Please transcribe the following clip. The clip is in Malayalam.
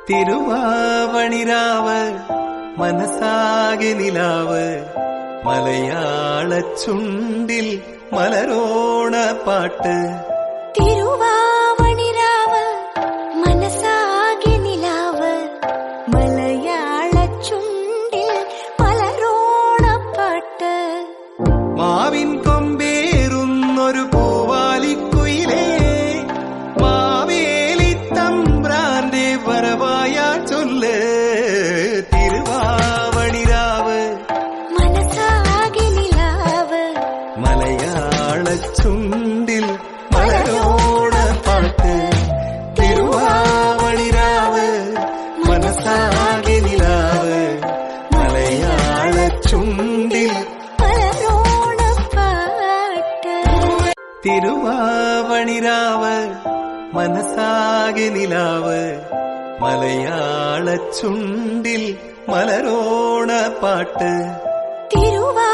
തിരുവാവണിരാവ് മനസാകെ നിലാവ് മലയാള ചുണ്ടിൽ മലരോണ പാട്ട്. തിരുവാവണിരാവ് മനസാകെ നിലാവ് മലയാള ചുണ്ടിൽ മലരോണ പാട്ട്. മാവിൻ കൊമ്പേറുന്നൊരു പൂവാലിക്കുയിലേ മാവേലി തമ്പ്രാന്റെ വരവായ ചൊല്ല്. തിരുവാവണിരാവ് മനസാകെ നിലാവ് മലയാള ചുണ്ടിൽ മലരോണ പാട്ട്. തിരുവാവണിരാവ് മനസാകെ നിലാവ് മലയാള ചുണ്ടിൽ മലരോണ പാട്ട്. തിരുവാവണിരാവ് മനസാകെ നിലാവ് മലയാള ചുണ്ടിൽ മലരോണ പാട്ട്. തിരുവാ